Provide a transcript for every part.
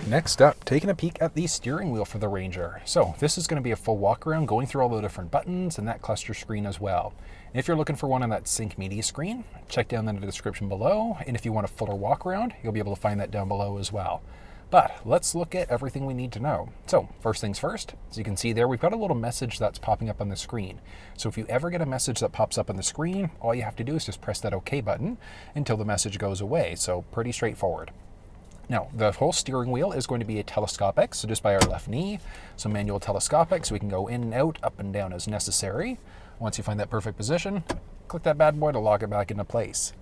Next up, taking a peek at the steering wheel for the Ranger. So this is going to be a full walk around going through all the different buttons and that cluster screen as well. And if you're looking for one on that sync media screen, check down in the description below. And if you want a fuller walk around, you'll be able to find that down below as well. But let's look at everything we need to know. So first things first, as you can see there, we've got a little message that's popping up on the screen. So if you ever get a message that pops up on the screen, all you have to do is just press that OK button until the message goes away. So pretty straightforward. Now, the whole steering wheel is going to be a telescopic, so just by our left knee. So manual telescopic, so we can go in and out, up and down as necessary. Once you find that perfect position, click that bad boy to lock it back into place.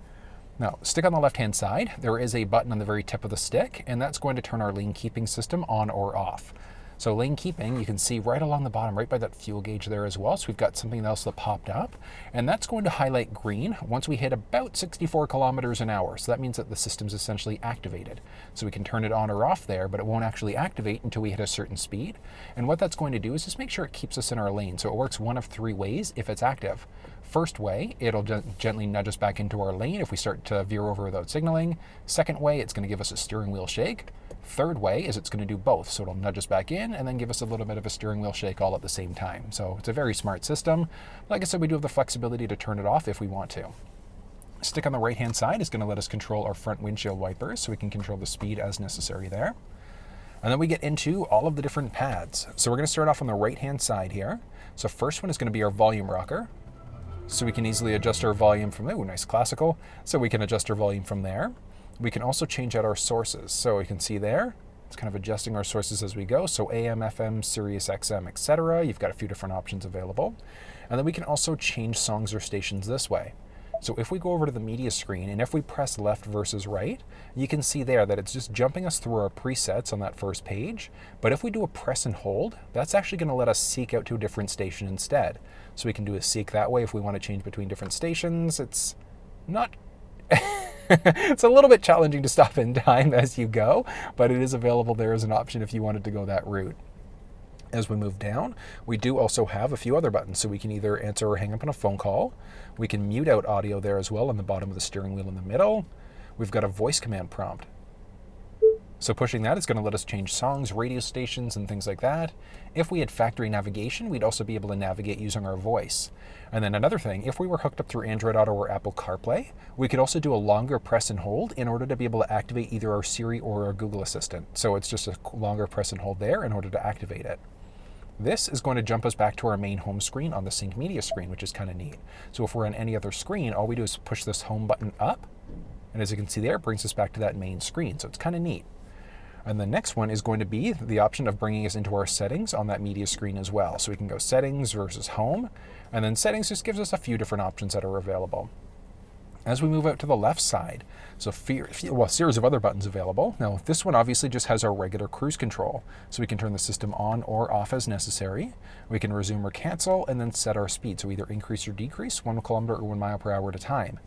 Now, stick on the left-hand side, there is a button on the very tip of the stick, and that's going to turn our lane keeping system on or off. So lane keeping, you can see right along the bottom, right by that fuel gauge there as well. So we've got something else that popped up, and that's going to highlight green once we hit about 64 kilometers an hour. So that means that the system's essentially activated. So we can turn it on or off there, but it won't actually activate until we hit a certain speed. And what that's going to do is just make sure it keeps us in our lane. So it works one of three ways if it's active. First way, it'll gently nudge us back into our lane if we start to veer over without signaling. Second way, it's going to give us a steering wheel shake. Third way is it's going to do both. So it'll nudge us back in and then give us a little bit of a steering wheel shake all at the same time. So it's a very smart system. Like I said, we do have the flexibility to turn it off if we want to. Stick on the right-hand side is going to let us control our front windshield wipers, so we can control the speed as necessary there. And then we get into all of the different pads. So we're going to start off on the right-hand side here. So first one is going to be our volume rocker. So we can easily adjust our volume from there. Ooh, nice classical. So we can adjust our volume from there. We can also change out our sources. So you can see there, it's kind of adjusting our sources as we go. So AM, FM, Sirius XM, etc. You've got a few different options available. And then we can also change songs or stations this way. So if we go over to the media screen and if we press left versus right, you can see there that it's just jumping us through our presets on that first page. But if we do a press and hold, that's actually going to let us seek out to a different station instead. So we can do a seek that way if we want to change between different stations. It's not... It's a little bit challenging to stop in time as you go, but it is available there as an option if you wanted to go that route. As we move down, we do also have a few other buttons, so we can either answer or hang up on a phone call. We can mute out audio there as well on the bottom of the steering wheel in the middle. We've got a voice command prompt. So pushing that is going to let us change songs, radio stations, and things like that. If we had factory navigation, we'd also be able to navigate using our voice. And then another thing, if we were hooked up through Android Auto or Apple CarPlay, we could also do a longer press and hold in order to be able to activate either our Siri or our Google Assistant. So it's just a longer press and hold there in order to activate it. This is going to jump us back to our main home screen on the sync media screen, which is kind of neat. So if we're on any other screen, all we do is push this home button up. And as you can see there, it brings us back to that main screen. So it's kind of neat. And the next one is going to be the option of bringing us into our settings on that media screen as well. So we can go settings versus home. And then settings just gives us a few different options that are available. As we move out to the left side, so a series of other buttons available. Now, this one obviously just has our regular cruise control. So we can turn the system on or off as necessary. We can resume or cancel and then set our speed. So either increase or decrease 1 kilometer or 1 mile per hour at a time.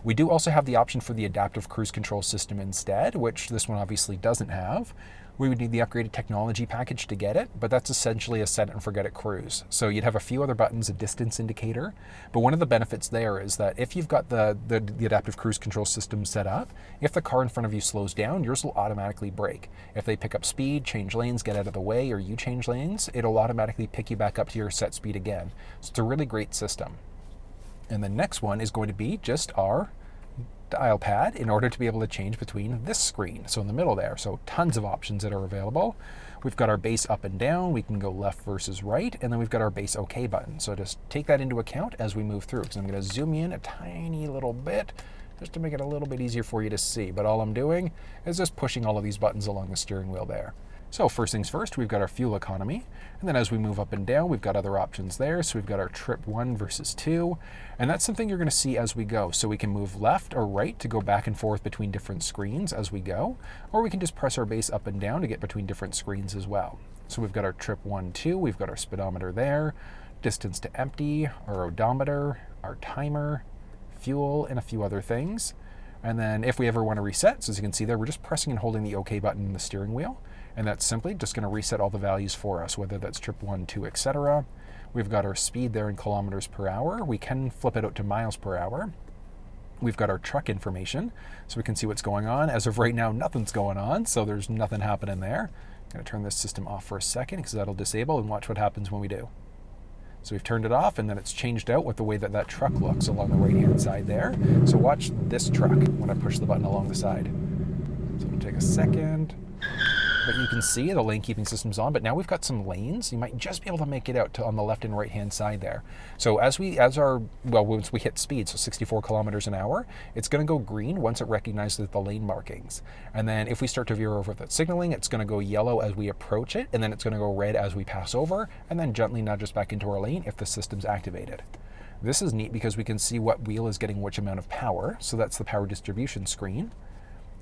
We do also have the option for the adaptive cruise control system instead, which this one obviously doesn't have. We would need the upgraded technology package to get it, but that's essentially a set it and forget it cruise. So you'd have a few other buttons, a distance indicator, but one of the benefits there is that if you've got the adaptive cruise control system set up, if the car in front of you slows down, yours will automatically brake. If they pick up speed, change lanes, get out of the way, or you change lanes, it'll automatically pick you back up to your set speed again. So it's a really great system. And the next one is going to be just our dial pad in order to be able to change between this screen. So in the middle there, so tons of options that are available. We've got our base up and down. We can go left versus right. And then we've got our base OK button. So just take that into account as we move through. Because I'm going to zoom in a tiny little bit just to make it a little bit easier for you to see. But all I'm doing is just pushing all of these buttons along the steering wheel there. So first things first, we've got our fuel economy. And then as we move up and down, we've got other options there. So we've got our trip 1 versus 2. And that's something you're going to see as we go. So we can move left or right to go back and forth between different screens as we go. Or we can just press our base up and down to get between different screens as well. So we've got our trip 1, 2. We've got our speedometer there. Distance to empty, our odometer, our timer, fuel, and a few other things. And then if we ever want to reset, so as you can see there, we're just pressing and holding the OK button in the steering wheel. And that's simply just going to reset all the values for us, whether that's trip 1, 2, etc. We've got our speed there in kilometers per hour. We can flip it out to miles per hour. We've got our truck information, so we can see what's going on. As of right now, nothing's going on, so there's nothing happening there. I'm going to turn this system off for a second because that'll disable, and watch what happens when we do. So we've turned it off, and then it's changed out with the way that that truck looks along the right-hand side there. So watch this truck when I push the button along the side. So it'll take a second. But you can see the lane keeping system's on, but now we've got some lanes. You might just be able to make it out to on the left and right hand side there. So once we hit speed, so 64 kilometers an hour, it's going to go green once it recognizes the lane markings. And then if we start to veer over that signaling, it's going to go yellow as we approach it, and then it's going to go red as we pass over, and then gently nudge us back into our lane if the system's activated. This is neat because we can see what wheel is getting which amount of power. So that's the power distribution screen.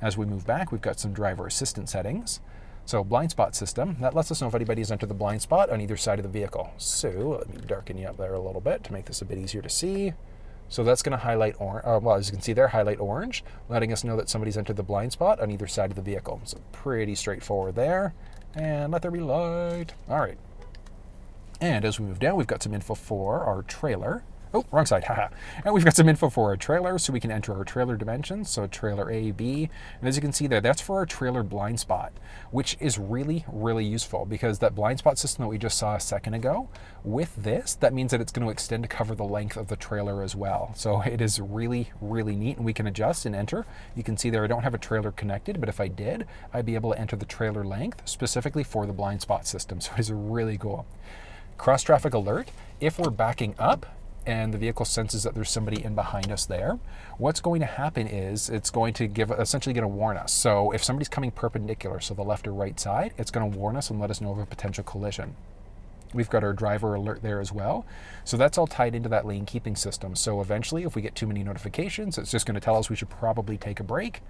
As we move back, we've got some driver assistance settings. So blind spot system, that lets us know if anybody's entered the blind spot on either side of the vehicle. So let me darken you up there a little bit to make this a bit easier to see. So that's going to highlight orange, well, as you can see there, highlight orange, letting us know that somebody's entered the blind spot on either side of the vehicle. So pretty straightforward there. And let there be light. All right. And as we move down, we've got some info for our trailer. Oh, wrong side, haha. And we've got some info for our trailer, so we can enter our trailer dimensions, so trailer A, B. And as you can see there, that's for our trailer blind spot, which is really, really useful because that blind spot system that we just saw a second ago, with this, that means that it's going to extend to cover the length of the trailer as well. So it is really, really neat, and we can adjust and enter. You can see there I don't have a trailer connected, but if I did, I'd be able to enter the trailer length specifically for the blind spot system, so it is really cool. Cross traffic alert, if we're backing up, and the vehicle senses that there's somebody in behind us there, what's going to happen is it's going to essentially going to warn us. So if somebody's coming perpendicular, so the left or right side, it's going to warn us and let us know of a potential collision. We've got our driver alert there as well. So that's all tied into that lane keeping system. So eventually, if we get too many notifications, it's just going to tell us we should probably take a break.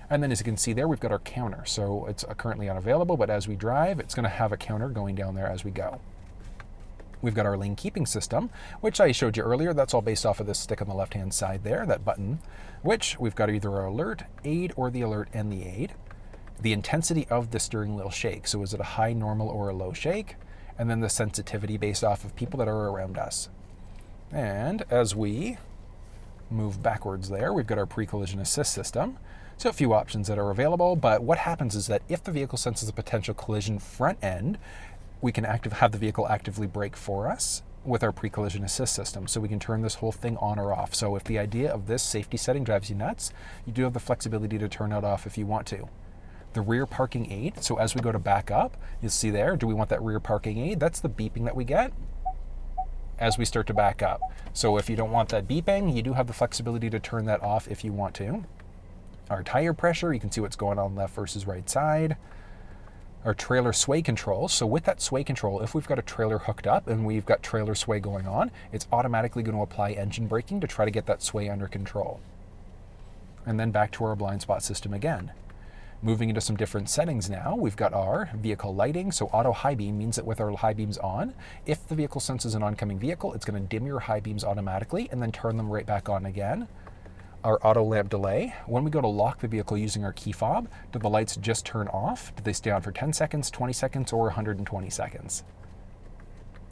And then as you can see there, we've got our counter. So it's currently unavailable, but as we drive, it's going to have a counter going down there as we go. We've got our lane keeping system, which I showed you earlier. That's all based off of this stick on the left-hand side there, that button, which we've got either our alert, aid, or the alert and the aid. The intensity of the steering wheel shake. So is it a high, normal, or a low shake? And then the sensitivity based off of people that are around us. And as we move backwards there, we've got our pre-collision assist system. So a few options that are available, but what happens is that if the vehicle senses a potential collision front end, we can have the vehicle actively brake for us with our pre-collision assist system. So we can turn this whole thing on or off. So if the idea of this safety setting drives you nuts, you do have the flexibility to turn it off if you want to. The rear parking aid, so as we go to back up, you'll see there, do we want that rear parking aid? That's the beeping that we get as we start to back up. So if you don't want that beeping, you do have the flexibility to turn that off if you want to. Our tire pressure, you can see what's going on left versus right side. Our trailer sway control. So with that sway control, if we've got a trailer hooked up and we've got trailer sway going on, it's automatically going to apply engine braking to try to get that sway under control. And then back to our blind spot system again. Moving into some different settings now, we've got our vehicle lighting. So auto high beam means that with our high beams on, if the vehicle senses an oncoming vehicle, it's going to dim your high beams automatically and then turn them right back on again. Our auto lamp delay, when we go to lock the vehicle using our key fob, do the lights just turn off? Do they stay on for 10 seconds, 20 seconds, or 120 seconds?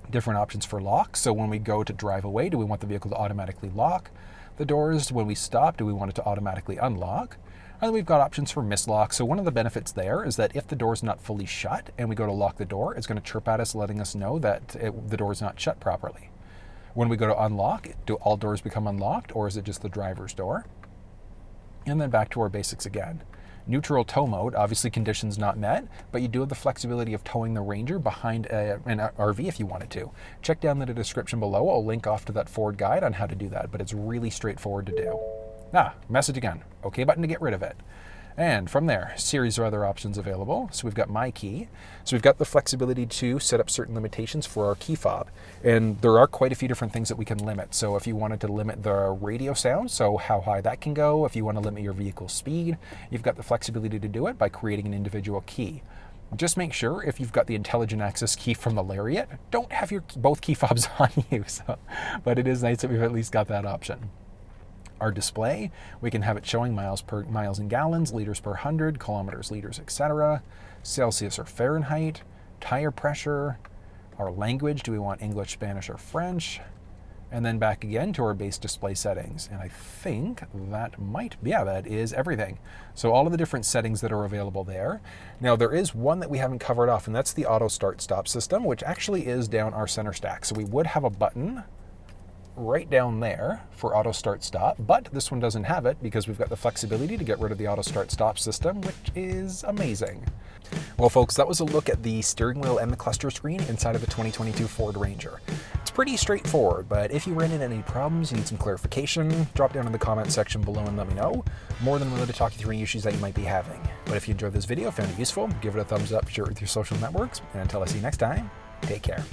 Different options for lock. So when we go to drive away, do we want the vehicle to automatically lock the doors? When we stop, do we want it to automatically unlock? And then we've got options for mislock. So one of the benefits there is that if the door's not fully shut and we go to lock the door, it's going to chirp at us letting us know that the door's not shut properly. When we go to unlock, do all doors become unlocked, or is it just the driver's door? And then back to our basics again. Neutral tow mode, obviously conditions not met, but you do have the flexibility of towing the Ranger behind an RV if you wanted to. Check down in the description below. I'll link off to that Ford guide on how to do that, but it's really straightforward to do. Message again. OK button to get rid of it. And from there, series of other options available. So we've got My Key. So we've got the flexibility to set up certain limitations for our key fob. And there are quite a few different things that we can limit. So if you wanted to limit the radio sound, so how high that can go, if you want to limit your vehicle speed, you've got the flexibility to do it by creating an individual key. Just make sure if you've got the intelligent access key from the Lariat, don't have your both key fobs on you. But it is nice that we've at least got that option. Our display, we can have it showing miles in gallons, liters per 100, kilometers, liters, etc. Celsius or Fahrenheit, tire pressure, our language, do we want English, Spanish, or French? and then back again to our base display settings. And I think that that is everything. So all of the different settings that are available there. Now there is one that we haven't covered off, and that's the auto start stop system, which actually is down our center stack. So we would have a button right down there for auto start stop, but this one doesn't have it because we've got the flexibility to get rid of the auto start stop system, which is amazing. Well folks, that was a look at the steering wheel and the cluster screen inside of the 2022 Ford Ranger. It's pretty straightforward, but if you ran into any problems, you need some clarification, drop down in the comment section below and let me know. More than willing to talk you through any issues that you might be having. But if you enjoyed this video, found it useful, give it a thumbs up, share it with your social networks, and until I see you next time, take care.